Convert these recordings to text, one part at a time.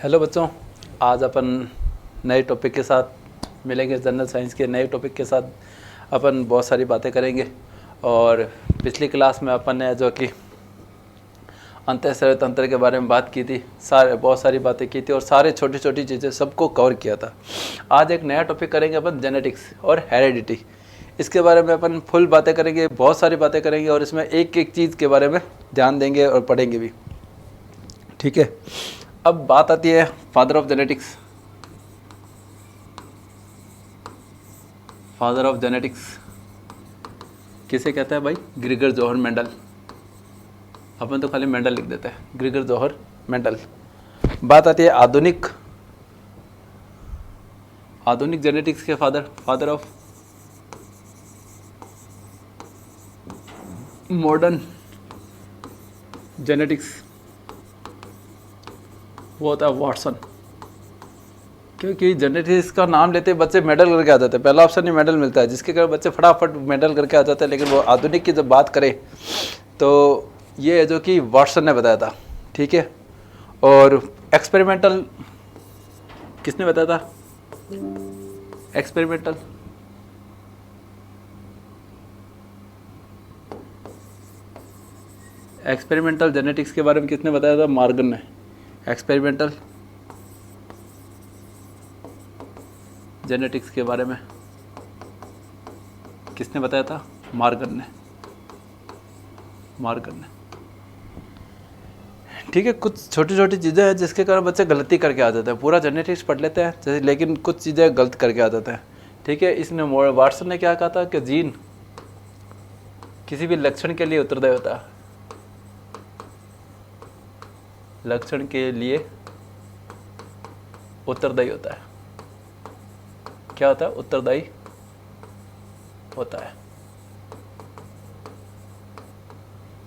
Hello बच्चों, आज अपन नए टॉपिक के साथ मिलेंगे। जनरल साइंस के नए टॉपिक के साथ अपन बहुत सारी बातें करेंगे। और पिछली क्लास में अपन ने जो कि अंतःशरीर तंत्र के बारे में बात की थी, बहुत सारी बातें की थी और सारे छोटी छोटी चीज़ें सबको कवर किया था। आज एक नया टॉपिक करेंगे अपन, जेनेटिक्स और हेरिडिटी। इसके बारे में अपन फुल बातें करेंगे, बहुत सारी बातें करेंगे और इसमें एक एक चीज़ के बारे में ध्यान देंगे और पढ़ेंगे भी। ठीक है, अब बात आती है father of genetics. Father of genetics किसे कहते हैं भाई? ग्रिगर जोहर मेंडल। अपन तो खाली मेंडल लिख देते हैं, ग्रिगर जोहर मेंडल। बात आती है आधुनिक जेनेटिक्स के फादर ऑफ मॉडर्न जेनेटिक्स, वो होता है वाटसन। क्योंकि जेनेटिक्स का नाम लेते बच्चे मेडल करके आ जाते हैं, पहला ऑप्शन ही मेडल मिलता है, जिसके कारण बच्चे फटाफट मेडल करके आ जाते हैं। लेकिन वो आधुनिक की जब बात करें तो ये है जो कि वाटसन ने बताया था। ठीक है, और एक्सपेरिमेंटल किसने बताया था? एक्सपेरिमेंटल जेनेटिक्स के बारे में किसने बताया था? मॉर्गन ने। एक्सपेरिमेंटल जेनेटिक्स के बारे में किसने बताया था? मॉर्गन ने। ठीक है, कुछ छोटी छोटी चीज़ें हैं जिसके कारण बच्चे गलती करके आ जाते हैं। पूरा जेनेटिक्स पढ़ लेते हैं जैसे, लेकिन कुछ चीज़ें गलत करके आ जाते हैं। ठीक है, इसने वाटसन ने क्या कहा था कि जीन किसी भी लक्षण के लिए उत्तरदायी होता है। लक्षण के लिए उत्तरदायी होता है। क्या होता है? उत्तरदायी होता है।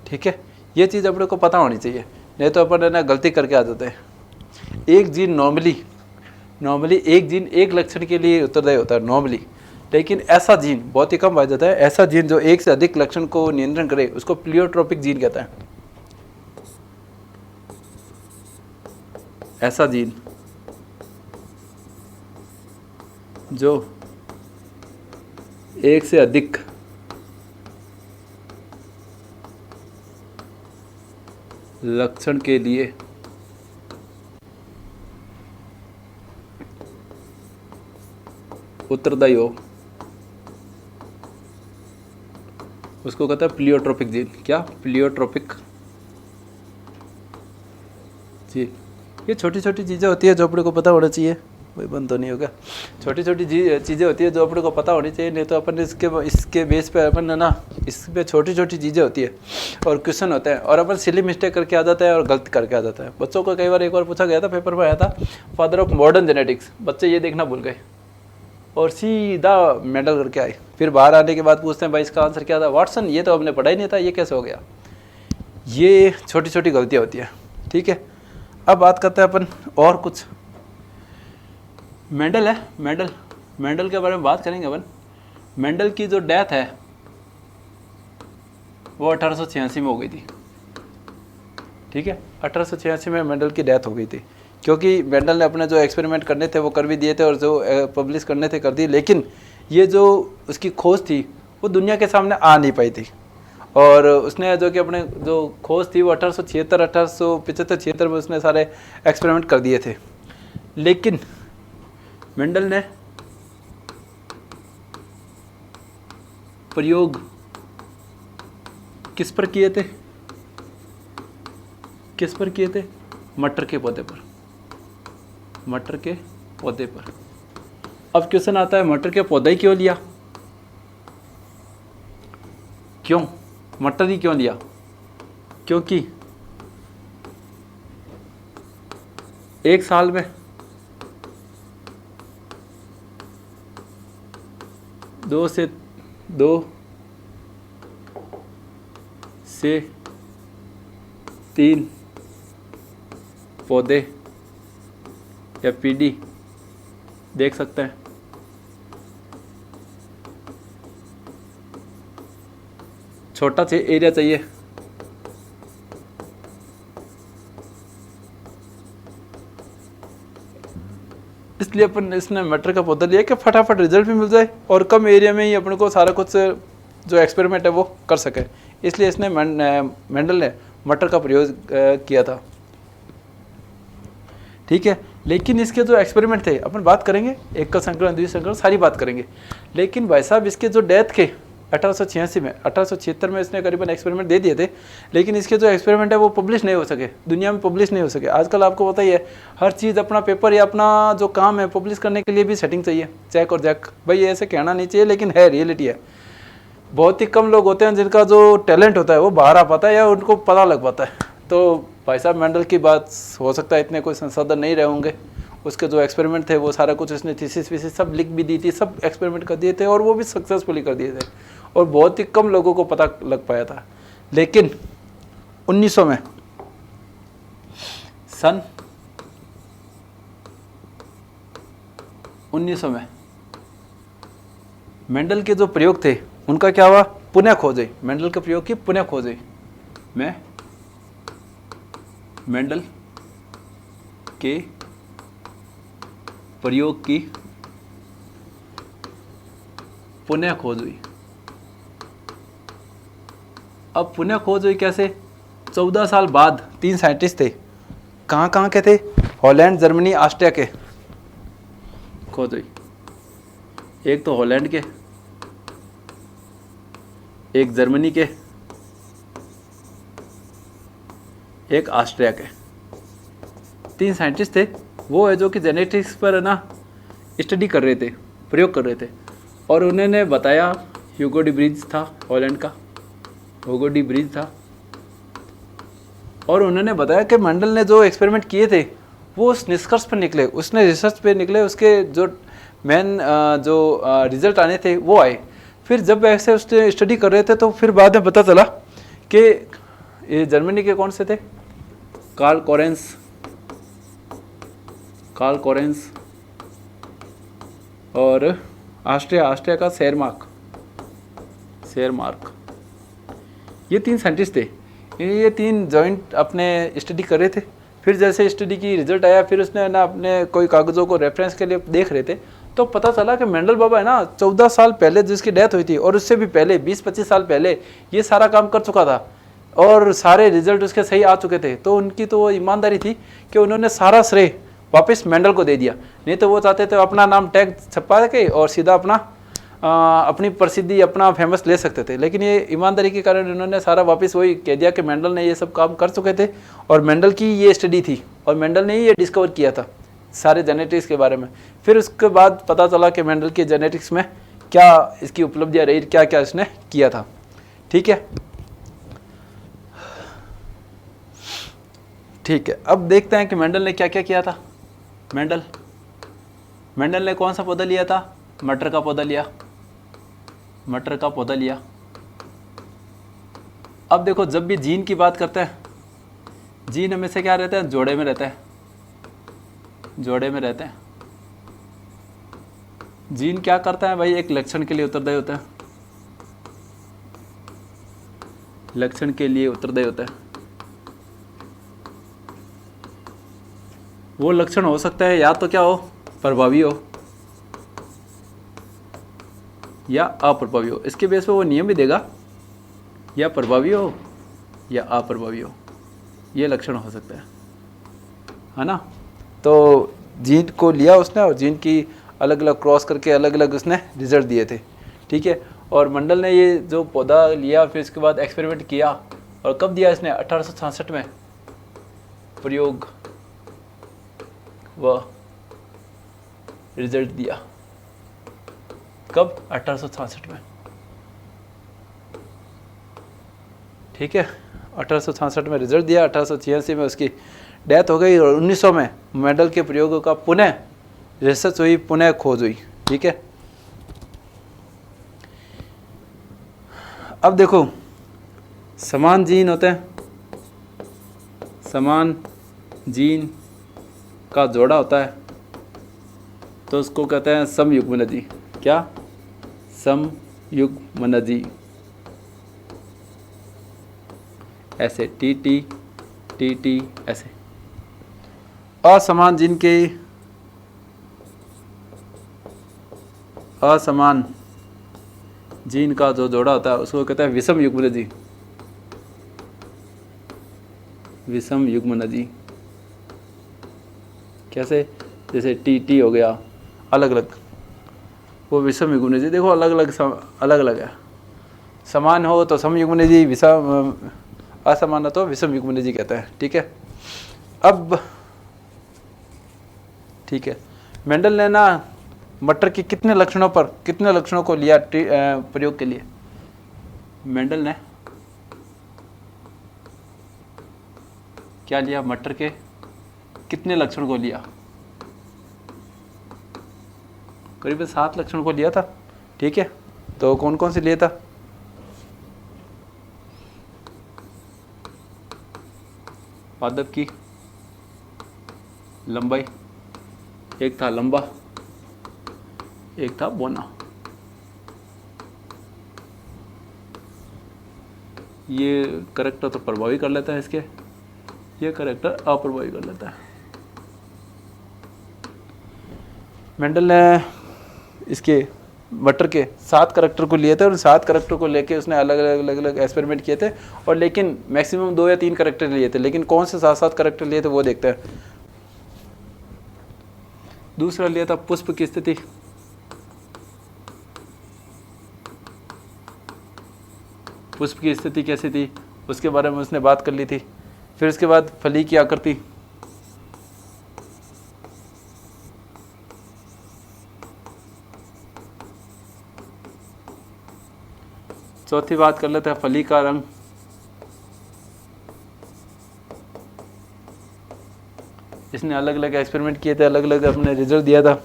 ठीक है, ये चीज़ अपने को पता होनी चाहिए, नहीं तो अपन है ना गलती करके आ जाते हैं। एक जीन नॉर्मली एक जीन एक लक्षण के लिए उत्तरदायी होता है नॉर्मली, लेकिन ऐसा जीन बहुत ही कम पाया जाता है। ऐसा जीन जो एक से अधिक लक्षण को नियंत्रण करे उसको प्लियोट्रोपिक जीन कहता है। ऐसा जीन जो एक से अधिक लक्षण के लिए उत्तरदायी हो उसको कहता है प्लियोट्रोपिक जीन। क्या? प्लियोट्रोपिक जी। ये छोटी छोटी चीज़ें होती है जो अपने को पता होना चाहिए। वही बंद तो नहीं होगा। छोटी छोटी चीज़ें होती है जो अपने को पता होनी चाहिए, नहीं तो अपन इसके बेस पे अपन है ना, इस पे छोटी छोटी चीज़ें होती है और क्वेश्चन होते हैं और अपन सिली मिस्टेक करके आ जाता है और गलत करके आ जाता है। बच्चों को कई बार एक बार पूछा गया था, पेपर में आया था, फादर ऑफ मॉडर्न जेनेटिक्स। बच्चे ये देखना भूल गए और सीधा मेडल करके आए। फिर बाहर आने के बाद पूछते हैं भाई इसका आंसर क्या था? वाटसन। ये तो हमने पढ़ा ही नहीं था, ये कैसे हो गया? ये छोटी छोटी गलतियाँ होती हैं। ठीक है, अब बात करते हैं अपन और कुछ। मेंडल है, मेंडल के बारे में बात करेंगे अपन। मेंडल की जो डेथ है वो 1886 में हो गई थी। ठीक है, 1886 में मेंडल की डेथ हो गई थी, क्योंकि मेंडल ने अपने जो एक्सपेरिमेंट करने थे वो कर भी दिए थे और जो पब्लिश करने थे कर दिए, लेकिन ये जो उसकी खोज थी वो दुनिया के सामने आ नहीं पाई थी। और उसने जो कि अपने जो खोज थी वो 1875 में उसने सारे एक्सपेरिमेंट कर दिए थे। लेकिन मेंडल ने प्रयोग किस पर किए थे? मटर के पौधे पर। अब क्वेश्चन आता है, मटर के पौधा ही क्यों लिया? क्यों मटर ही क्यों लिया? क्योंकि एक साल में 2 से 3 पौधे या पीढ़ी देख सकते हैं। छोटा सा एरिया चाहिए, इसलिए अपन इसने मटर का पौधा लिया कि फटाफट रिजल्ट भी मिल जाए और कम एरिया में ही अपने को सारा कुछ जो एक्सपेरिमेंट है वो कर सके, इसलिए इसने मेंडल ने मटर का प्रयोग किया था। ठीक है, लेकिन इसके जो एक्सपेरिमेंट थे अपन बात करेंगे, एकल संकरण द्विसंकरण सारी बात करेंगे, लेकिन भाई साहब इसके जो डेथ के 1886 में 1876 में इसने करीबन एक्सपेरिमेंट दे दिए थे, लेकिन इसके जो एक्सपेरिमेंट है वो पब्लिश नहीं हो सके, दुनिया में पब्लिश नहीं हो सके। आजकल आपको पता ही है हर चीज़ अपना पेपर या अपना जो काम है पब्लिश करने के लिए भी सेटिंग चाहिए, चेक और जैक। भाई ऐसे कहना नहीं चाहिए लेकिन है, रियलिटी है। बहुत ही कम लोग होते हैं जिनका जो टैलेंट होता है वो बाहर आ पाता है या उनको पता लग पाता है। तो भाई साहब मेंडल की बात, हो सकता है इतने कोई संसाधन नहीं रहे होंगे, उसके जो एक्सपेरिमेंट थे वो सारा कुछ उसने थीसिस वीसिस सब लिख भी दी थी, सब एक्सपेरिमेंट कर दिए थे और वो भी सक्सेसफुली कर दिए थे और बहुत ही कम लोगों को पता लग पाया था। लेकिन 1900 में सन 1900 में मेंडल के जो प्रयोग थे उनका क्या हुआ, पुनः खोज हुई। मेंडल के प्रयोग की पुनः खोज हुई। मैं मेंडल के प्रयोग की पुनः खोज हुई। अब पुनः खोज हुई कैसे, 14 साल बाद 3 साइंटिस्ट थे, कहाँ के थे, हॉलैंड, जर्मनी, ऑस्ट्रिया के खोज हुई। एक तो हॉलैंड के, एक जर्मनी के, एक ऑस्ट्रिया के, 3 साइंटिस्ट थे। वो है जो कि जेनेटिक्स पर है ना स्टडी कर रहे थे, प्रयोग कर रहे थे। और उन्होंने बताया, ह्यूगो डी ब्रीज था हॉलैंड का, ह्यूगो डी ब्रीज था, और उन्होंने बताया कि मेंडल ने जो एक्सपेरिमेंट किए थे वो उस निष्कर्ष पर निकले, उसने रिसर्च पे निकले, उसके जो मेन जो रिजल्ट आने थे वो आए। फिर जब ऐसे उसने स्टडी कर रहे थे तो फिर बाद में पता चला कि ये जर्मनी के कौन से थे, कार्ल कोरेंस और ऑस्ट्रिया का शेरमार्क, ये 3 साइंटिस्ट थे। ये 3 जॉइंट अपने स्टडी कर रहे थे। फिर जैसे स्टडी की रिजल्ट आया, फिर उसने ना अपने कोई कागज़ों को रेफरेंस के लिए देख रहे थे, तो पता चला कि मेंडल बाबा है ना 14 साल पहले जिसकी डेथ हुई थी और उससे भी पहले 20-25 साल पहले ये सारा काम कर चुका था और सारे रिजल्ट उसके सही आ चुके थे। तो उनकी तो वो ईमानदारी थी कि उन्होंने सारा श्रेय वापस मेंडल को दे दिया। नहीं तो वो चाहते थे अपना नाम टैग छपा के और सीधा अपना अपनी प्रसिद्धि, अपना फेमस ले सकते थे, लेकिन ये ईमानदारी के कारण उन्होंने सारा वापस वही कह दिया कि मेंडल ने ये सब काम कर चुके थे और मेंडल की ये स्टडी थी और मेंडल ने ही ये डिस्कवर किया था सारे जेनेटिक्स के बारे में। फिर उसके बाद पता चला कि मेंडल की जेनेटिक्स में क्या इसकी उपलब्धियाँ रही, क्या क्या इसने किया था। ठीक है, ठीक है, अब देखते हैं कि मेंडल ने क्या क्या किया था। मेंडल ने कौन सा पौधा लिया था, मटर का पौधा लिया। अब देखो, जब भी जीन की बात करते हैं, जीन हमेशा क्या रहता है, जोड़े में रहते हैं। जीन क्या करता है भाई, एक लक्षण के लिए उत्तरदायी होता है, वो लक्षण हो सकता है या तो क्या हो, प्रभावी हो या अप्रभावी हो। इसके बेस पे वो नियम भी देगा, या प्रभावी हो या अप्रभावी हो, ये लक्षण हो सकता है ना। तो जीन को लिया उसने और जीन की अलग अलग क्रॉस करके अलग अलग उसने रिजल्ट दिए थे। ठीक है, और मेंडल ने ये जो पौधा लिया, फिर इसके बाद एक्सपेरिमेंट किया, और कब दिया इसने, 1866 में प्रयोग व रिजल्ट दिया। कब, 1866 में। ठीक है, 1866 में रिजल्ट दिया, 1886 में उसकी डेथ हो गई और 1900 में मेंडल के प्रयोगों का पुनः रिसर्च हुई, पुनः खोज हुई। ठीक है, अब देखो, समान जीन होते हैं, समान जीन का जोड़ा होता है तो उसको कहते हैं समयुग्मनजी। क्या, समयुग्मनजी। ऐसे टी ऐसे। असमान जीन के असमान जीन का जो जोड़ा होता है उसको कहते हैं विषम युग्मनजी। विषम युग्मनजी कैसे? जैसे टी टी हो गया, अलग अलग, वो विषम युग्मनजी। देखो अलग अलग अलग है। समान हो तो सम युग्मनजी, विषम असमान हो तो विषम युग्मनजी कहते हैं। ठीक है। अब ठीक है, मेंडल ने ना मटर के कितने लक्षणों को लिया प्रयोग के लिए? मेंडल ने क्या लिया? मटर के कितने लक्षण को लिया? करीब 7 लक्षण को लिया था। ठीक है, तो कौन कौन से लिया था? पादप की लंबाई, एक था लंबा, एक था बोना। ये करेक्टर तो प्रभावी कर लेता है इसके, ये करेक्टर अप्रभावी कर लेता है। मेंडल ने इसके मटर के 7 करेक्टर को लिए थे और 7 करेक्टर को लेके उसने अलग एक्सपेरिमेंट किए थे, और लेकिन मैक्सिमम 2 या 3 करेक्टर लिए थे। लेकिन कौन से 7 करेक्टर लिए थे वो देखते हैं। दूसरा लिया था पुष्प की स्थिति। पुष्प की स्थिति कैसी थी उसके बारे में उसने बात कर ली थी। फिर उसके बाद फली की आकृति, चौथी बात कर लेते हैं फली का रंग, इसने अलग अलग एक्सपेरिमेंट किए थे, अलग अलग अपने रिजल्ट दिया था।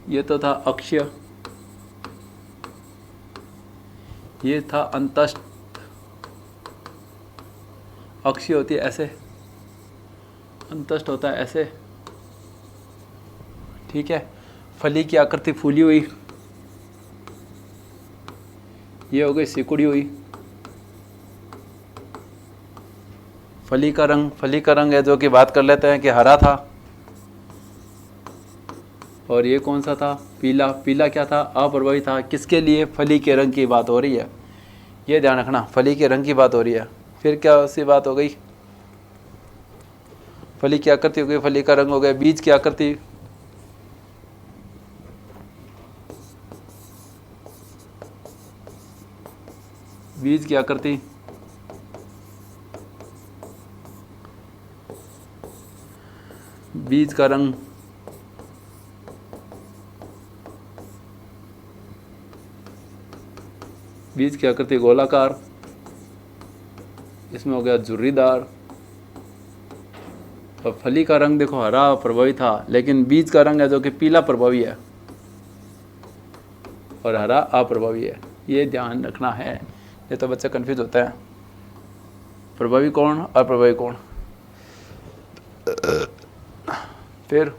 ये तो था अक्षीय, ये था अंतस्थ। अक्षीय होती है ऐसे, अंतस्थ होता है ऐसे। ठीक है, फली की आकृति फूली हुई, ये हो गई सिकुड़ी हुई। फली का रंग है जो कि बात कर लेते हैं कि हरा था, और ये कौन सा था? पीला। पीला क्या था? अप्रभावी था। किसके लिए? फली के रंग की बात हो रही है, ये ध्यान रखना, फली के रंग की बात हो रही है। फिर क्या सी बात हो गई? फली की आकृति हो गई, फली का रंग हो गया, बीज की आकृति, बीज की आकृति, बीज का रंग, बीज की आकृति गोलाकार, इसमें हो गया झुर्रीदार। और फली का रंग देखो हरा प्रभावी था, लेकिन बीज का रंग है जो कि पीला प्रभावी है और हरा अप्रभावी है। ये ध्यान रखना है, ये तो बच्चा कंफ्यूज होता है, प्रभावी कौन अप्रभावी कौन। फिर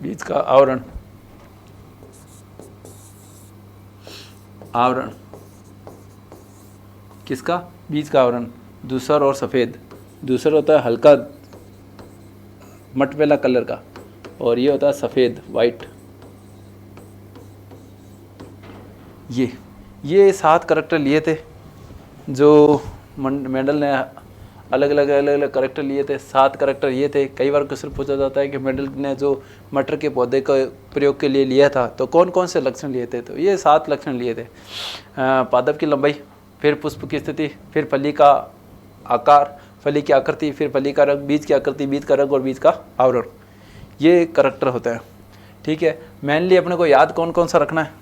बीज का आवरण, आवरण किसका? बीज का आवरण, दूसर और सफ़ेद। दूसर होता है हल्का मटमैला कलर का, और ये होता है सफ़ेद वाइट। ये 7 करेक्टर लिए थे जो मेंडल ने अलग अलग करेक्टर लिए थे। 7 करेक्टर ये थे। कई बार क्वेश्चन पूछा जाता है कि मेंडल ने जो मटर के पौधे का प्रयोग के लिए लिया था तो कौन कौन से लक्षण लिए थे? तो ये 7 लक्षण लिए थे। पादप की लंबाई, फिर पुष्प की स्थिति, फिर फली का आकार, फली की आकृति, फिर फली का रंग, बीज की आकृति, बीज का रंग और बीज का आवरण। ये करेक्टर होते हैं। ठीक है, मेनली अपने को याद कौन कौन सा रखना है?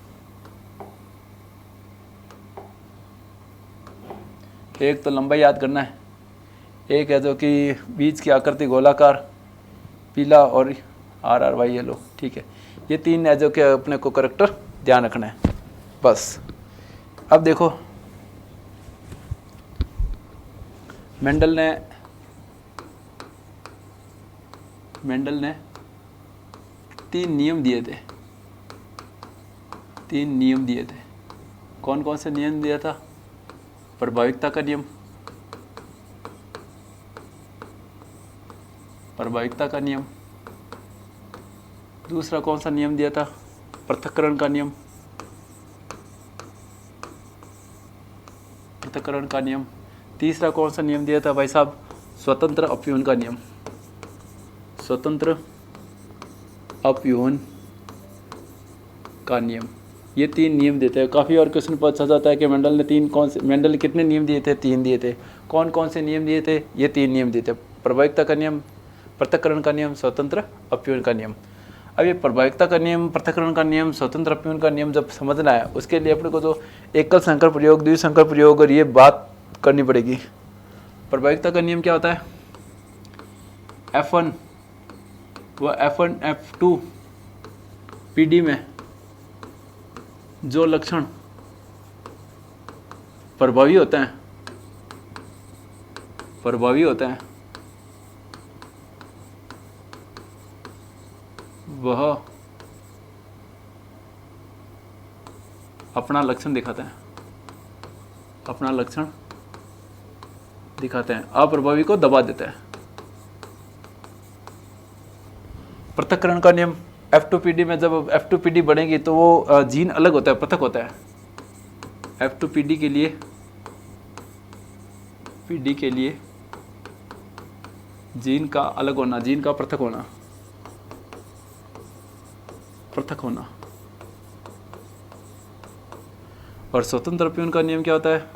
एक तो लंबाई याद करना है, एक है जो कि बीज की आकृति गोलाकार, पीला और RRY येलो। ठीक है, ये 3 है जो कि अपने को करेक्टर ध्यान रखना है बस। अब देखो मेंडल ने 3 नियम दिए थे। 3 नियम दिए थे। कौन कौन से नियम दिया था? प्रभाविकता का नियम, प्रभाविकता का नियम, दूसरा कौन सा नियम दिया था? पृथक्करण का नियम, पृथक्करण का नियम। तीसरा कौन सा नियम दिया था भाई साहब? स्वतंत्र अपव्यूहन का नियम, स्वतंत्र अपव्यूहन का नियम। ये 3 नियम देते हैं। काफ़ी और क्वेश्चन पूछा जाता है कि मेंडल ने मेंडल ने कितने नियम दिए थे? 3 दिए थे। कौन कौन से नियम दिए थे? ये 3 नियम दिए थे। प्रभाविकता का नियम, पृथक्करण का नियम, स्वतंत्र अपव्यूहन का नियम। अब ये प्रभाविकता का नियम, पृथक्करण का नियम, स्वतंत्र अपव्यूहन का नियम जब समझना है, उसके लिए अपने को तो एकल संकर प्रयोग, द्विसंकर प्रयोग और ये बात करनी पड़ेगी। प्रभाविकता का नियम क्या होता है? F1 व F1 F2 PD में जो लक्षण प्रभावी होते हैं, वह अपना लक्षण दिखाते हैं, अप्रभावी को दबा देते हैं। पृथक्करण का नियम, F2PD में जब F2PD बढ़ेगी तो वो जीन अलग होता है, पृथक होता है। F2PD के लिए, PD के लिए जीन का अलग होना, जीन का पृथक होना। और स्वतंत्र अपव्यूहन का नियम क्या होता है?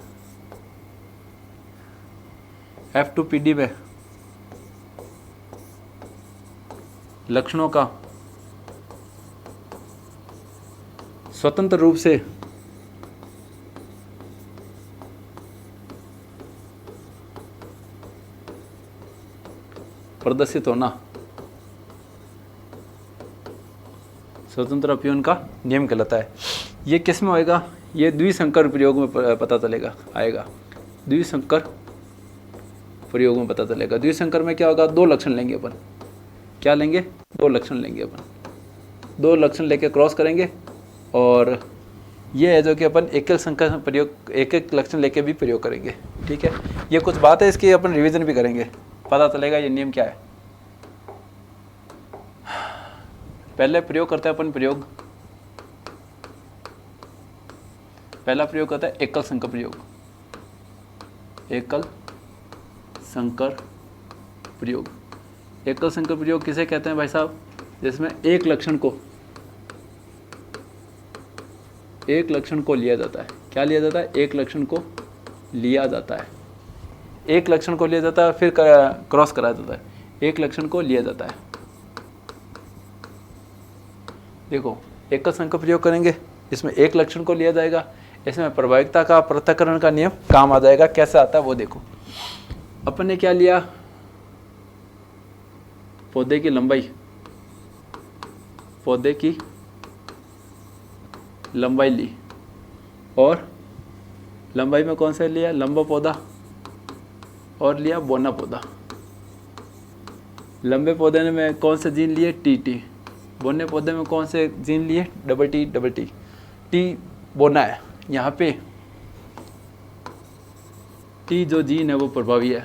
F2PD में लक्षणों का स्वतंत्र रूप से प्रदर्शित होना स्वतंत्र अपव्यूहन का नियम कहलाता है। ये किस में होएगा? ये द्विसंकर प्रयोग में पता चलेगा, आएगा। द्विसंकर प्रयोग में पता चलेगा। द्विसंकर में क्या होगा? 2 लक्षण लेंगे अपन। क्या लेंगे? 2 लक्षण लेंगे अपन। 2 लक्षण लेके क्रॉस करेंगे और ये है जो कि अपन एकल संकर प्रयोग, एक लक्षण लेके भी प्रयोग करेंगे। ठीक है, ये कुछ बात है, इसकी अपन रिवीजन भी करेंगे, पता चलेगा ये नियम क्या है। पहले प्रयोग करते हैं अपन प्रयोग। पहला प्रयोग करता है एकल संकर प्रयोग। एकल संकर प्रयोग, एकल संकर प्रयोग किसे कहते हैं भाई साहब? जिसमें एक लक्षण को लिया जाता है। क्या लिया जाता है? एक लक्षण को लिया जाता है। एक लक्षण को लिया जाता है, फिर क्रॉस कराया जाता है। एक लक्षण को लिया जाता है। देखो, एकल संकर प्रयोग करेंगे, इसमें एक लक्षण को लिया जाएगा। इसमें प्रभाविकता का, पृथक्करण का नियम काम आ जाएगा। कैसे आता है वो देखो। अपन ने क्या लिया? पौधे की लंबाई ली, और लंबाई में कौन सा लिया? लंबा पौधा, और लिया बोना पौधा। लंबे पौधे में कौन से जीन लिए? टी। बोने पौधे में कौन से जीन लिए? Double T. टी बोना है, यहाँ पे टी जो जीन है वो प्रभावी है,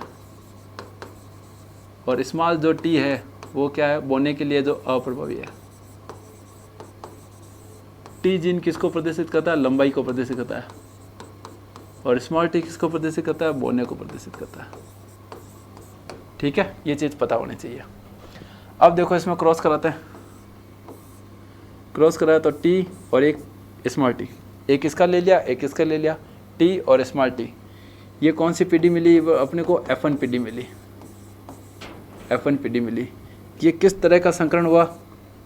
और स्मॉल जो टी है वो क्या है? बोने के लिए जो अप्रभावी है। टी जीन किसको प्रदर्शित करता है? लंबाई को प्रदर्शित करता है। और स्मॉल टी किसको प्रदर्शित करता है? बोने को प्रदर्शित करता है। ठीक है, ये चीज़ पता होनी चाहिए। अब देखो, इसमें क्रॉस कराते हैं। क्रॉस कराया तो टी और एक स्मॉल टी, एक इसका ले लिया, एक इसका ले लिया। टी और स्मॉल टी, ये कौन सी पीडी मिली? अपने को F1 पीडी मिली। ये किस तरह का संकरण हुआ?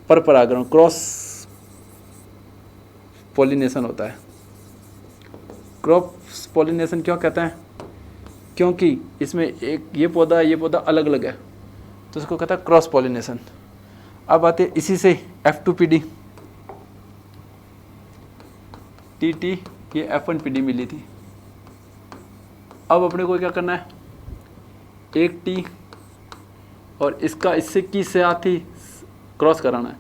पर परागण, क्रॉस पॉलिनेशन होता है। क्रॉस पॉलिनेशन क्यों कहते हैं? क्योंकि इसमें एक ये पौधा अलग अलग है, तो इसको कहता है क्रॉस पॉलिनेशन। अब आते इसी से F2PD, टी, ये F1 PD मिली थी। अब अपने को क्या करना है? एक टी और इसका इससे की से आती क्रॉस कराना है।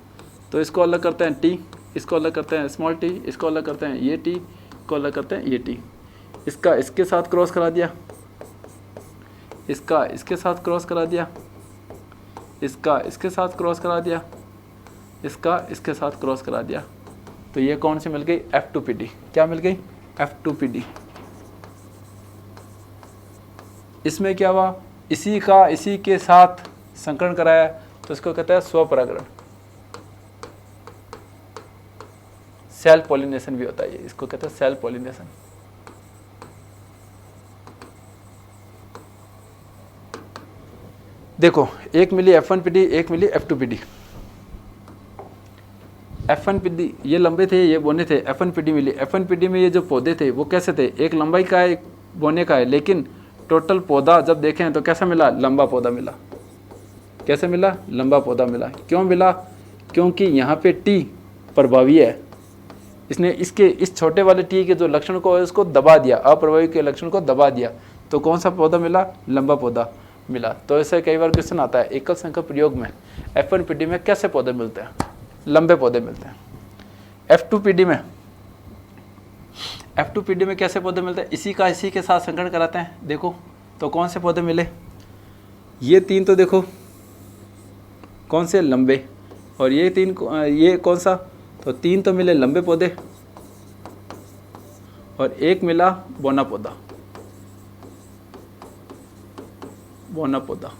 तो इसको अलग करते हैं टी, इसको अलग करते हैं स्मॉल टी, इसको अलग करते हैं ये टी, इसको अलग करते हैं ये टी। इसका इसके साथ क्रॉस करा दिया, इसका इसके साथ क्रॉस करा दिया, इसका इसके साथ क्रॉस करा दिया, इसका इसके साथ क्रॉस करा दिया, तो ये कौन सी मिल गई, F2PD। क्या मिल गई, F2PD। इसमें क्या हुआ, इसी का इसी के साथ संकरण कराया, तो इसको कहते हैं स्वपरागण, सेल्फ पॉलिनेशन भी होता है ये, इसको कहते हैं सेल्फ पॉलिनेशन। देखो एक मिली F1PD, एक मिली F2PD। F1PD ये लंबे थे, ये बोने थे, F1PD मिली। F1PD में ये जो पौधे थे वो कैसे थे, एक लंबाई का है एक बोने का है, लेकिन टोटल पौधा जब देखें तो कैसा मिला, लंबा पौधा मिला। कैसे मिला, लंबा पौधा मिला। क्यों मिला, क्योंकि यहाँ पे T प्रभावी है, इसने इसके इस छोटे वाले T के जो लक्षण को है उसको दबा दिया, अप्रभावी के लक्षण को दबा दिया, तो कौन सा पौधा मिला, लंबा पौधा मिला। तो ऐसे कई बार क्वेश्चन आता है, एकल संख्या प्रयोग में F1PD में कैसे पौधे मिलते हैं, लंबे पौधे मिलते हैं। F2PD में कैसे पौधे मिलते हैं, इसी का इसी के साथ संकरण कराते हैं। देखो तो कौन से पौधे मिले, ये तीन तो देखो कौन से, लंबे, और ये तीन ये कौन सा, तो तीन तो मिले लंबे पौधे और एक मिला बोना पौधा, बोना पौधा।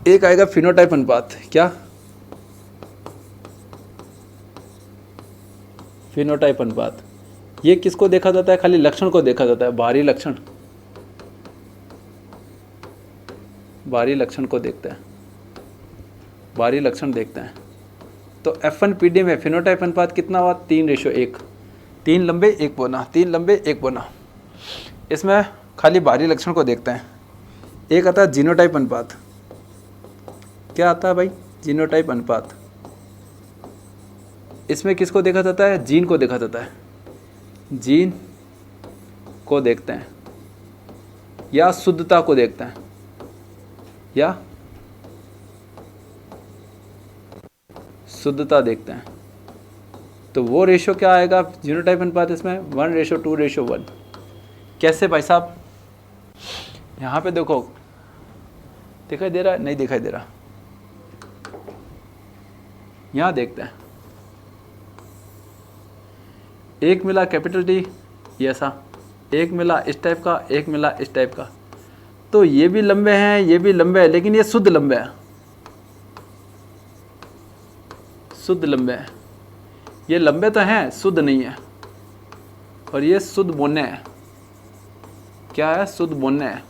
एक आएगा फिनोटाइप अनुपात। क्या, फिनोटाइप अनुपात। ये किसको देखा जाता है, खाली लक्षण को देखा जाता है, बाहरी लक्षण, बाहरी लक्षण को देखते हैं, बाहरी लक्षण देखते हैं। तो F1PD में फिनोटाइप अनुपात कितना हुआ, 3:1, 3 लंबे 1 बोना, 3 लंबे 1 बोना। इसमें खाली बाहरी लक्षण को देखते हैं। एक आता है जीनोटाइप अनुपात। क्या आता है भाई, जीनोटाइप अनुपात। इसमें किसको देखा जाता है, जीन को देखा जाता है, जीन को देखते हैं, या शुद्धता को देखते हैं, या शुद्धता देखते हैं। तो वो रेशो क्या आएगा जीनोटाइप अनुपात, इसमें 1:2:1। कैसे भाई साहब, यहाँ पे देखो दिखाई दे रहा है, नहीं दिखाई दे रहा, यहाँ देखते हैं। एक मिला कैपिटल T, ये ऐसा, एक मिला इस टाइप का, एक मिला इस टाइप का। तो ये भी लंबे हैं, ये भी लंबे हैं, लेकिन ये शुद्ध लंबे हैं, शुद्ध लंबे हैं। ये लंबे तो हैं, शुद्ध नहीं है, और ये शुद्ध बोने हैं। क्या है, शुद्ध बोने हैं।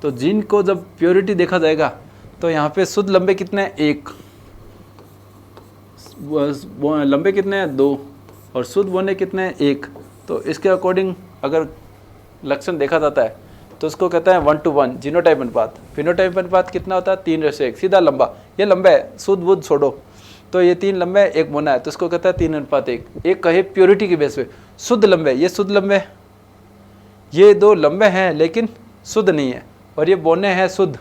तो जीन को जब प्योरिटी देखा जाएगा तो यहाँ पे शुद्ध लंबे कितने हैं, 1, लंबे कितने हैं, 2, और शुद्ध बोने कितने हैं, 1। तो इसके अकॉर्डिंग अगर लक्षण देखा जाता है तो उसको कहते हैं 1:1 जीनोटाइप अनुपात। फिनोटाइप अनुपात कितना होता है, 3:1, सीधा लंबा, ये लंबा है, शुद्ध बुद्ध छोड़ो, तो ये 3 लंबे है, 1 बोना है, तो इसको कहता है 3:1। एक कहे प्योरिटी की बेस पे, शुद्ध लंबे, ये शुद्ध लंबे, ये 2 लंबे हैं लेकिन शुद्ध नहीं है, और ये बोने हैं शुद्ध।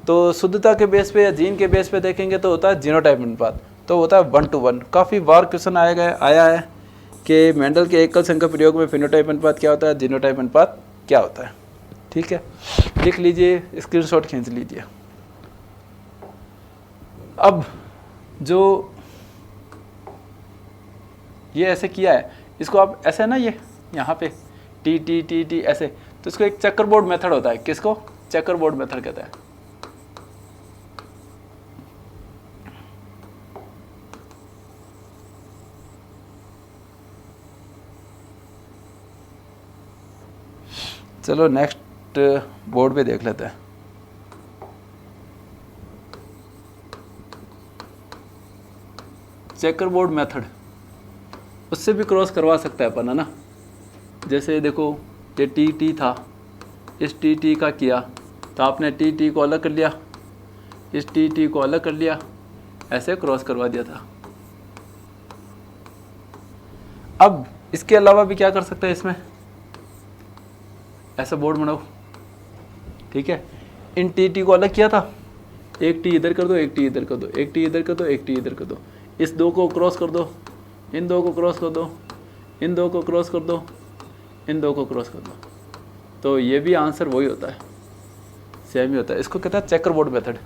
तो शुद्धता के बेस पे या जीन के बेस पे देखेंगे तो होता है जीनोटाइप अनुपात, तो होता है 1:1। काफ़ी बार क्वेश्चन आया है कि मेंडल के एकल संख्या प्रयोग में फिनोटाइप अनुपात क्या होता है, जीनोटाइप अनुपात क्या होता है। ठीक है, लिख लीजिए, स्क्रीनशॉट खींच लीजिए। अब जो ये ऐसे किया है, इसको आप ऐसे ना, ये यहाँ पे टी टी टी टी ऐसे, तो इसको एक चेकर बोर्ड मेथड होता है। किसको, चेकर बोर्ड मेथड कहते हैं। चलो नेक्स्ट बोर्ड पे देख लेते हैं। चेकर बोर्ड मेथड, उससे भी क्रॉस करवा सकता है अपन, है ना। जैसे देखो ये टी टी था, इस टी टी का किया तो आपने टी टी को अलग कर लिया, इस टी टी को अलग कर लिया, ऐसे क्रॉस करवा दिया था। अब इसके अलावा भी क्या कर सकते हैं, इसमें ऐसा बोर्ड बनाओ, ठीक है। इन टी टी को अलग किया था, एक टी इधर कर दो, एक टी इधर कर दो, एक टी इधर कर दो, एक टी इधर कर दो, इस 2 को क्रॉस कर दो, इन 2 को क्रॉस कर दो, इन 2 को क्रॉस कर दो, इन 2 को क्रॉस कर दो, तो ये भी आंसर वही होता है, सेम ही होता है। इसको कहता है चेकर बोर्ड मेथड।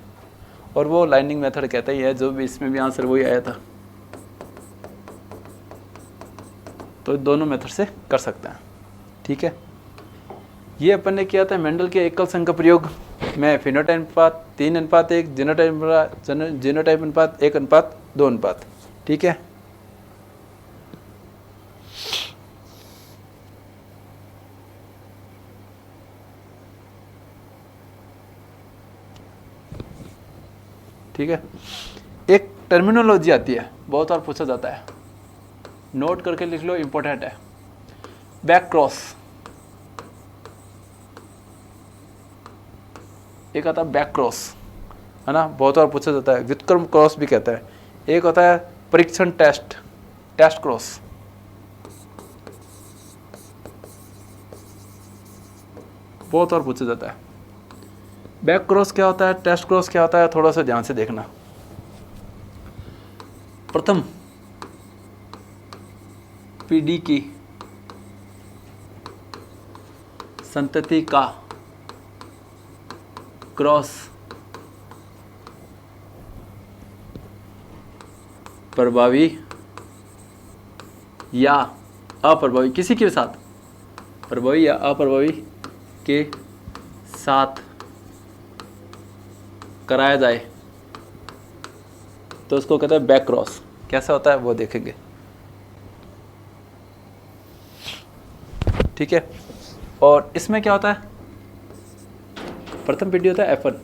और वो लाइनिंग मेथड कहता ही है, जो भी इसमें भी आंसर वही आया था। तो दोनों मेथड से कर सकते हैं, ठीक है। ये अपन ने किया था मेंडल के एकल संघ का प्रयोग में फिनोटाइप अनुपात 3:1, जीनोटाइप अनुपात 1:2, ठीक है। ठीक है, एक टर्मिनोलॉजी आती है, बहुत बार पूछा जाता है, नोट करके लिख लो, इंपॉर्टेंट है। बैक क्रॉस, एक आता है बैक क्रॉस, है ना, बहुत बार पूछा जाता है, व्युत्क्रम क्रॉस भी कहता है। एक होता है परीक्षण टेस्ट, टेस्ट क्रॉस। बहुत बार पूछा जाता है। बैक क्रॉस क्या होता है, टेस्ट क्रॉस क्या होता है, थोड़ा सा ध्यान से देखना। प्रथम पीढ़ी की संतति का क्रॉस प्रभावी या अप्रभावी, किसी के साथ प्रभावी या अप्रभावी के साथ कराया जाए तो उसको कहते हैं बैक क्रॉस। कैसा होता है वो देखेंगे, ठीक है। और इसमें क्या होता है, प्रथम पीढ़ी होता है F1,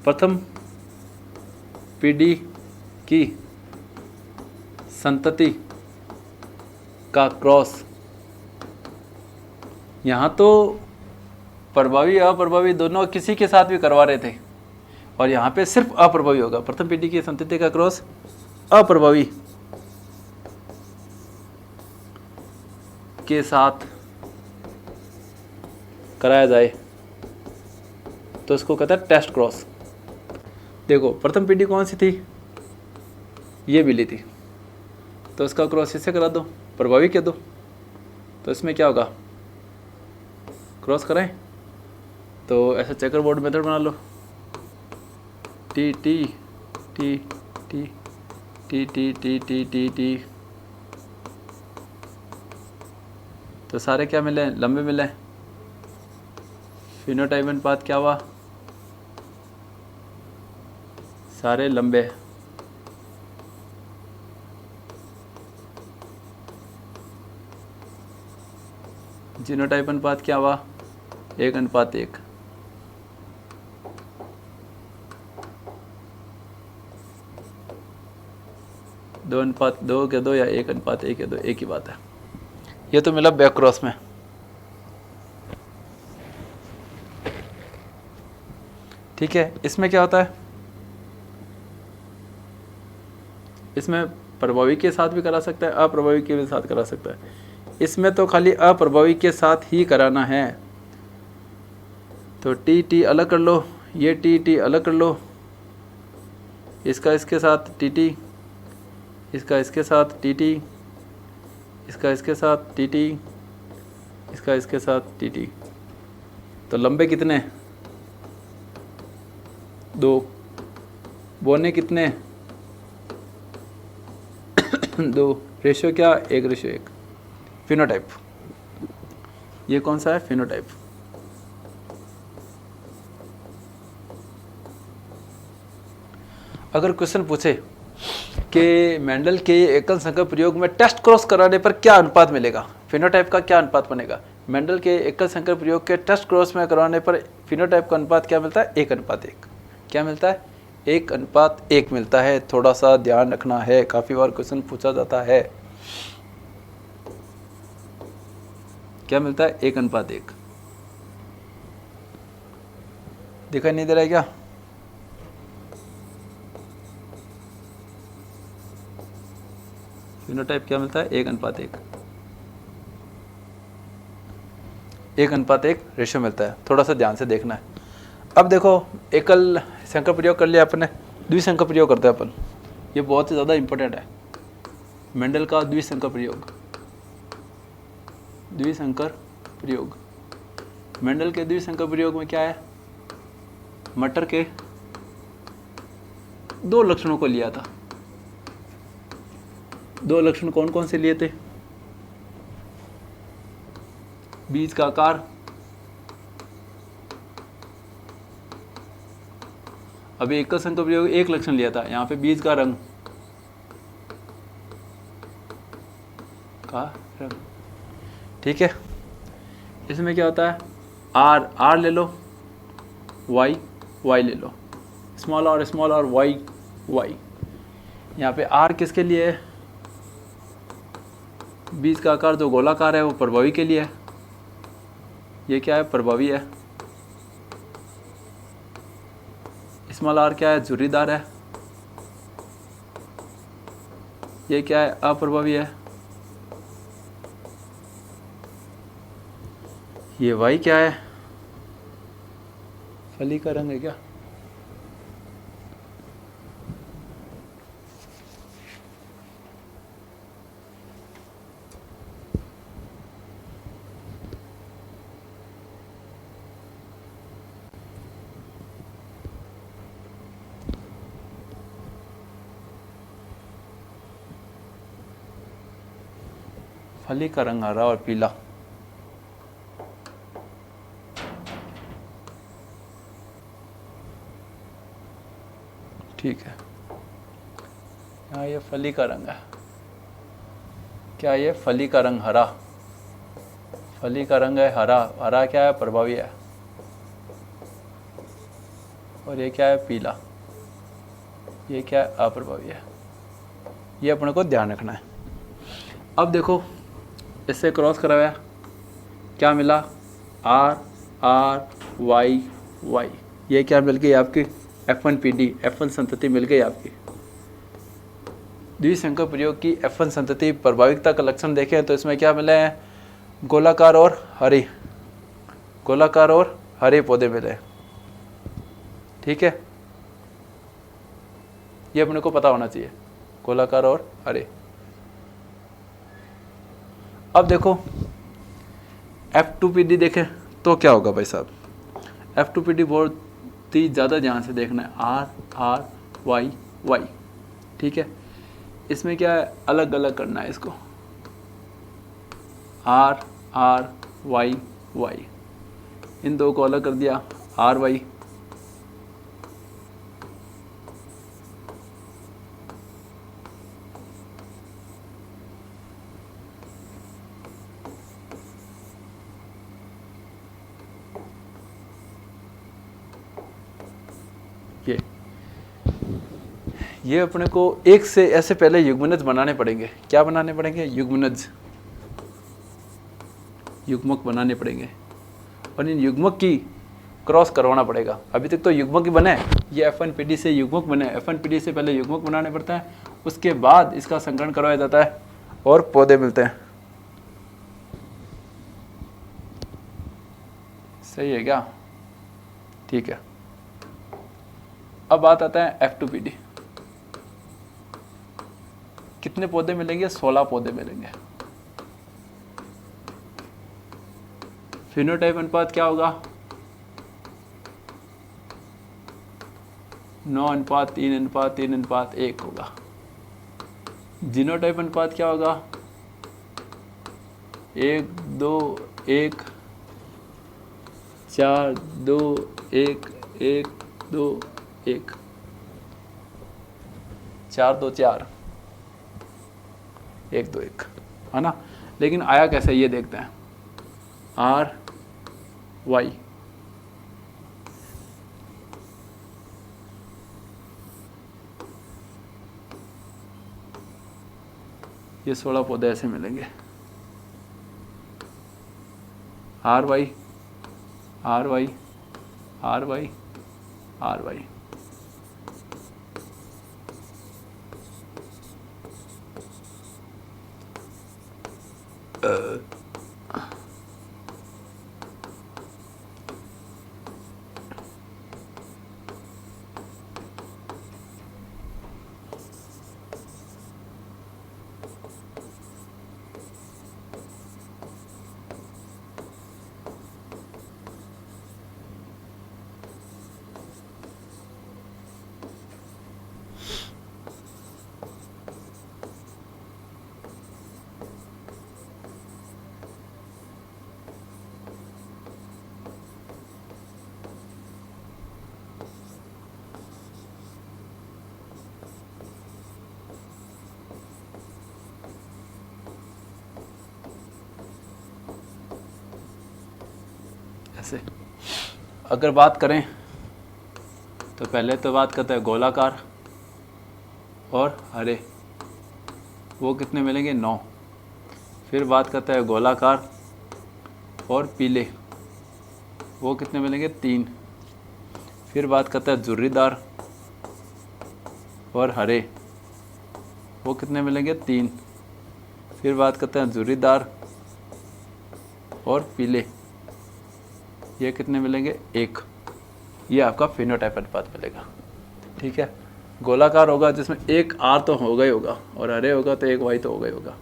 प्रथम पीढ़ी की संतति का क्रॉस। यहाँ तो प्रभावी अप्रभावी दोनों किसी के साथ भी करवा रहे थे, और यहाँ पे सिर्फ अप्रभावी होगा। प्रथम पीढ़ी की संतति का क्रॉस अप्रभावी के साथ कराया जाए तो इसको कहता है टेस्ट क्रॉस। देखो प्रथम पीढ़ी कौन सी थी, ये बिल्ली थी, तो इसका क्रॉस इससे करा दो, प्रभावी कह दो, तो इसमें क्या होगा, क्रॉस कराएं तो ऐसा चेकर बोर्ड मेथड बना लो, T T T T T T T T T T, तो सारे क्या मिले, लंबे मिले। फिनोटाइप अनुपात क्या हुआ, सारे लंबे। जीनोटाइप अनुपात क्या हुआ, 1:1। दो अनुपात दो के दो या 1:1 के दो, एक ही बात है। ये तो मिला बैक क्रॉस में। ठीक है, इसमें क्या होता है, इसमें प्रभावी के साथ भी करा सकता है, अप्रभावी के भी साथ करा सकता है। इसमें तो खाली अप्रभावी के साथ ही कराना है, तो टी टी अलग कर लो, ये टी टी अलग कर लो, इसका इसके साथ टी टी, इसका इसके साथ टी टी, इसका इसके साथ टी टी, इसका इसके साथ टी टी। तो लंबे कितने, 2, बोने कितने 2, रेशियो क्या 1:1। फिनोटाइप, ये कौन सा है, फिनोटाइप। अगर क्वेश्चन पूछे कि मेंडल के एकल संख्या प्रयोग में टेस्ट क्रॉस कराने पर क्या अनुपात मिलेगा, फिनोटाइप का क्या अनुपात बनेगा, मेंडल के एकल संख्या प्रयोग के टेस्ट क्रॉस में कराने पर फिनोटाइप का अनुपात क्या मिलता है, 1:1। क्या मिलता है, 1:1 मिलता है। थोड़ा सा ध्यान रखना है, काफ़ी बार क्वेश्चन पूछा जाता है। क्या मिलता है, 1:1। दिखाई नहीं दे रहा है क्या, फिनोटाइप क्या मिलता है, 1:1। 1:1 रेशियो मिलता है, थोड़ा सा ध्यान से देखना है। अब देखो एकल संख्या प्रयोग कर लिया अपन ने, द्विसंख्या प्रयोग करते हैं अपन, ये बहुत ही ज़्यादा इम्पोर्टेंट है। मेंडल का द्विसंख्या प्रयोग, द्विसंकर प्रयोग, मेंडल के द्विसंकर प्रयोग में क्या है, मटर के दो लक्षणों को लिया था। दो लक्षण कौन कौन से लिए थे? बीज का आकार, अभी एकल संघ का प्रयोग एक लक्षण लिया था, यहाँ पे बीज का रंग का रंग। ठीक है, इसमें क्या होता है? आर आर ले लो, वाई वाई ले लो, स्मॉल और वाई वाई। यहाँ पे आर किसके लिए है? बीज का आकार जो गोलाकार है वो प्रभावी के लिए है। ये क्या है? प्रभावी है। स्मॉल आर क्या है? झुर्रीदार है। ये क्या है? अप्रभावी है। ये वाई क्या है? फली का रंग है क्या? फली का रंग हरा और पीला। ठीक है, यहाँ ये फली का रंग है। क्या ये फली का रंग हरा? फली का रंग है हरा। हरा क्या है? प्रभावी है। और ये क्या है? पीला। ये क्या है? अप्रभावी है। ये अपने को ध्यान रखना है। अब देखो, इससे क्रॉस कराया, क्या मिला? R R Y Y. ये क्या मिल गई आपकी? F1PD, F1 संतति मिल गई आपकी। द्विसंकर प्रयोग की F1 संतति प्रभाविकता का लक्षण देखें तो इसमें क्या मिले हैं? गोलाकार और हरी, गोलाकार और हरे पौधे मिले। ठीक है, ये अपने को पता होना चाहिए, गोलाकार और हरे। अब देखो F2PD देखें तो क्या होगा भाई साहब? F2PD बहुत ही ज़्यादा ध्यान से देखना है। R R Y Y. ठीक है, इसमें क्या है? अलग अलग करना है इसको। आर आर वाई वाई, इन दो को अलग कर दिया। आर वाई, ये अपने को एक से ऐसे पहले युग्मनज बनाने पड़ेंगे। क्या बनाने पड़ेंगे? युग्मनज, युग्मक बनाने पड़ेंगे। और इन युग्मक की क्रॉस करवाना पड़ेगा। अभी तक तो युग्मक ही बने, ये F1PD से युग्मक बने। F1PD से पहले युग्मक बनाने पड़ता है, उसके बाद इसका संकरण करवाया जाता है और पौधे मिलते हैं। सही है क्या? ठीक है, अब बात आता है F2PD। कितने पौधे मिलेंगे? 16 पौधे मिलेंगे। फिनोटाइप अनुपात क्या होगा? 9:3:3:1 होगा। जीनोटाइप अनुपात क्या होगा? 1:2:1 4:2:1 4:2:4 1:2:1 है ना। लेकिन आया कैसे ये देखते हैं। आर वाई, ये 16 पौधे ऐसे मिलेंगे। R Y R Y R Y R Y, से। अगर बात करें तो पहले तो बात करते हैं गोलाकार और हरे, वो कितने मिलेंगे 9। फिर बात करते हैं गोलाकार और पीले, वो कितने मिलेंगे 3। फिर बात करते हैं झुर्रीदार और हरे, वो कितने मिलेंगे 3। फिर बात करते हैं झुर्रीदार और पीले, ये कितने मिलेंगे 1। ये आपका फिनोटाइप अनुपात मिलेगा। ठीक है, गोलाकार होगा जिसमें एक आर तो होगा ही होगा और हरे होगा तो एक वाई तो होगा ही होगा।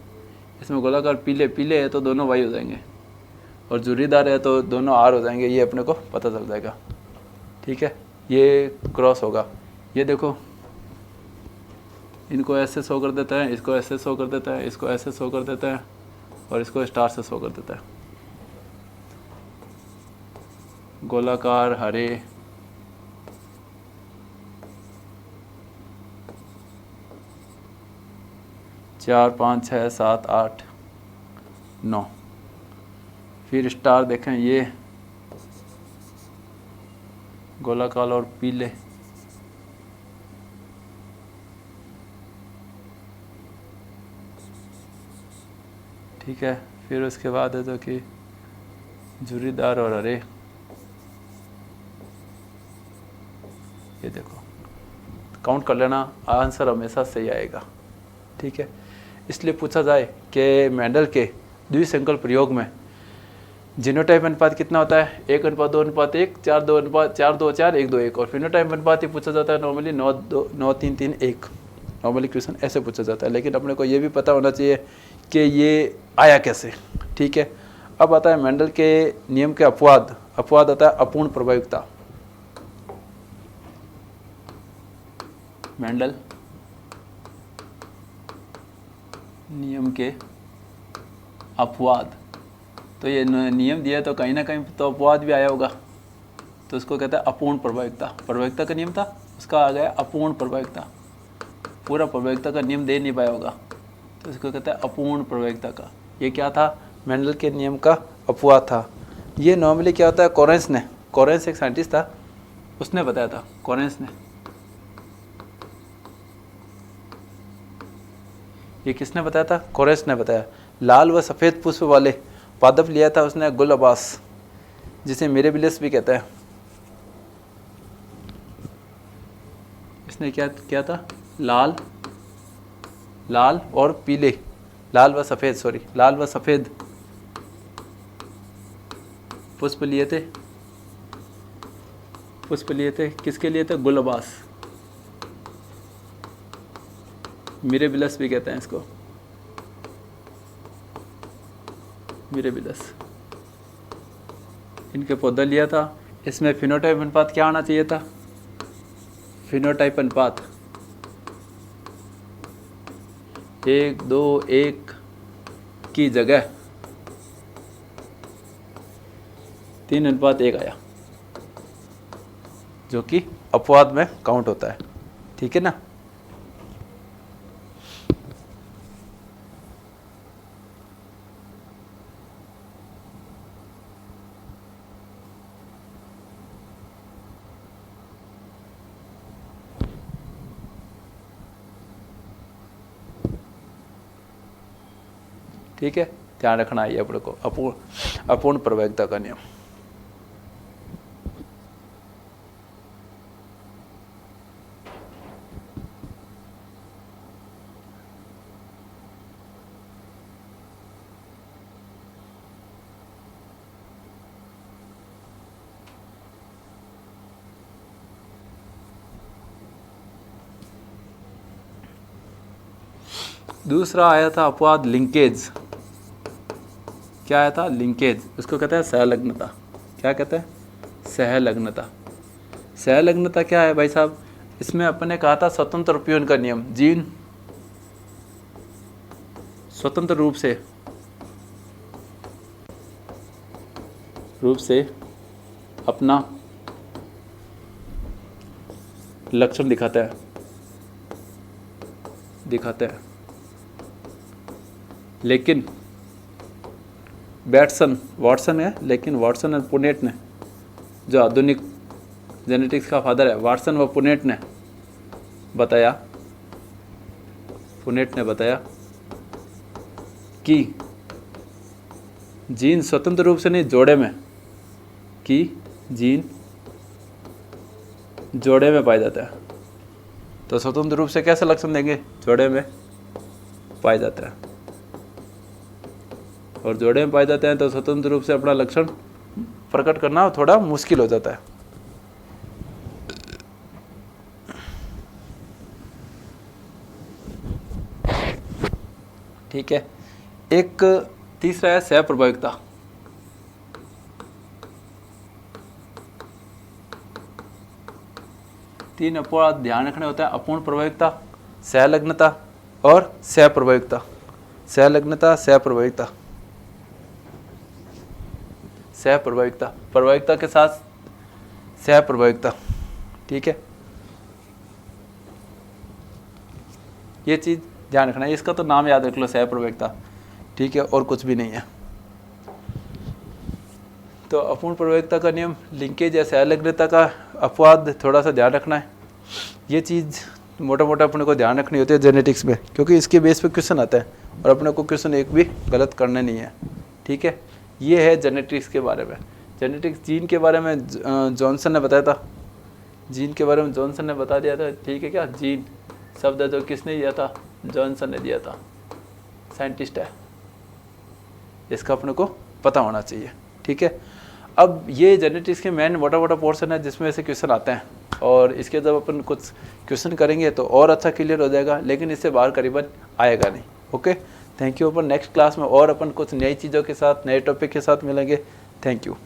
इसमें गोलाकार पीले है तो दोनों वाई हो जाएंगे और झुर्रीदार है तो दोनों आर हो जाएंगे, ये अपने को पता चल जाएगा। ठीक है, ये क्रॉस होगा। ये देखो, इनको ऐसे शो कर देता है, इसको ऐसे शो कर देता है, इसको ऐसे शो कर देता है और इसको स्टार से शो कर देता है। गोलाकार हरे, चार 5 6 7 8 9। फिर स्टार देखें, ये गोलाकार और पीले, ठीक है। फिर उसके बाद है जो कि झुर्रीदार और हरे, ये देखो काउंट कर लेना, आंसर हमेशा सही आएगा। ठीक है, इसलिए पूछा जाए कि मेंडल के द्विसंकल्प प्रयोग में जीनोटाइप अनुपात कितना होता है, 1:2:1, 4:2:4, 1:1। और फिनोटाइप अनुपात ही पूछा जाता है नॉर्मली 9:3:1। नॉर्मली क्वेश्चन ऐसे पूछा जाता है, लेकिन अपने को ये भी पता होना चाहिए कि ये आया कैसे। ठीक है, अब आता है मेंडल के नियम के अपवाद। अपवाद आता है अपूर्ण प्रभाविकता। मेंडल नियम के अपवाद, तो ये नियम दिया तो कहीं ना कहीं तो अपवाद भी आया होगा, तो उसको कहता है अपूर्ण प्रभाविकता। प्रभाविकता का नियम था, उसका आ गया अपूर्ण प्रभाविकता। पूरा प्रभाविकता का नियम दे नहीं पाया होगा, तो इसको कहता है अपूर्ण प्रभाविकता का। ये क्या था, मेंडल के नियम का अपवाद था। ये नॉर्मली क्या होता है, कोरेंस एक साइंटिस्ट था, उसने बताया था। कोरेंस ने, ये किसने बताया था, कोरेंस ने बताया। लाल व सफ़ेद पुष्प वाले पादप लिया था उसने गुल अब्बास, जिसे मिरेबिलिस भी कहते हैं। इसने क्या किया था, लाल और पीले, लाल व सफ़ेद पुष्प लिए थे। किसके लिए थे, गुल अब्बास। मिरेबिलस भी कहते हैं इसको, मिरेबिलस। इनके पौधा लिया था। इसमें फिनोटाइप अनुपात क्या आना चाहिए था, फिनोटाइप अनुपात 1:2:1 की जगह 3:1 आया, जो कि अपवाद में काउंट होता है। ठीक है ना। ठीक है, ध्यान रखना है अपने को, अपूर्ण प्रभाविकता का नियम। दूसरा आया था अपवाद लिंकेज। क्या आया था, लिंकेज। उसको कहते हैं सहलग्नता। क्या कहते हैं, सहलग्नता। सहलग्नता क्या है भाई साहब, इसमें अपन ने कहा था स्वतंत्र उपयन का नियम। जीन स्वतंत्र रूप से अपना लक्षण दिखाते हैं, लेकिन वाटसन और पुनेट ने जो आधुनिक जेनेटिक्स का फादर है, वाटसन व पुनेट ने बताया कि जीन स्वतंत्र रूप से नहीं, जोड़े में, कि जीन जोड़े में पाया जाता है। तो स्वतंत्र रूप से कैसे लक्षण देंगे? जोड़े में पाए जाता है, और जोड़े में पाए जाते हैं तो स्वतंत्र रूप से अपना लक्षण प्रकट करना थोड़ा मुश्किल हो जाता है। ठीक है। एक तीसरा है सहप्रभाविकता। तीन अपवाद ध्यान रखने होता है: अपूर्ण प्रभाविकता, सहलग्नता और सहप्रभाविकता। सहलग्नता, सहप्रभाविकता, सहप्रभाविकता, प्रभाविकता के साथ सहप्रभाविकता। ठीक है, ये चीज ध्यान रखना है। इसका तो नाम याद रख लो, सहप्रभाविकता। ठीक है, और कुछ भी नहीं है। तो अपूर्ण प्रभाविकता का नियम, लिंकेज या सहलग्नता का अपवाद थोड़ा सा ध्यान रखना है। ये चीज़ मोटा मोटा अपने को ध्यान रखनी होती है जेनेटिक्स में, क्योंकि इसके बेस पे क्वेश्चन आता है और अपने को क्वेश्चन एक भी गलत करना नहीं है। ठीक है, ये है जेनेटिक्स के बारे में। जेनेटिक्स, जीन के बारे में जॉनसन ने बताया था, जीन के बारे में जॉनसन ने बता दिया था। ठीक है, क्या जीन शब्द है जो किसने दिया था? जॉनसन ने दिया था, साइंटिस्ट है। इसका अपने को पता होना चाहिए। ठीक है, अब ये जेनेटिक्स के मेन मोटा मोटा पोर्शन है जिसमें से क्वेश्चन आते हैं, और इसके जब अपन कुछ क्वेश्चन करेंगे तो और अच्छा क्लियर हो जाएगा, लेकिन इससे बाहर करीबन आएगा नहीं। Okay, thank you. Upon next class में और अपन कुछ नई चीज़ों के साथ, नए टॉपिक के साथ मिलेंगे। Thank you.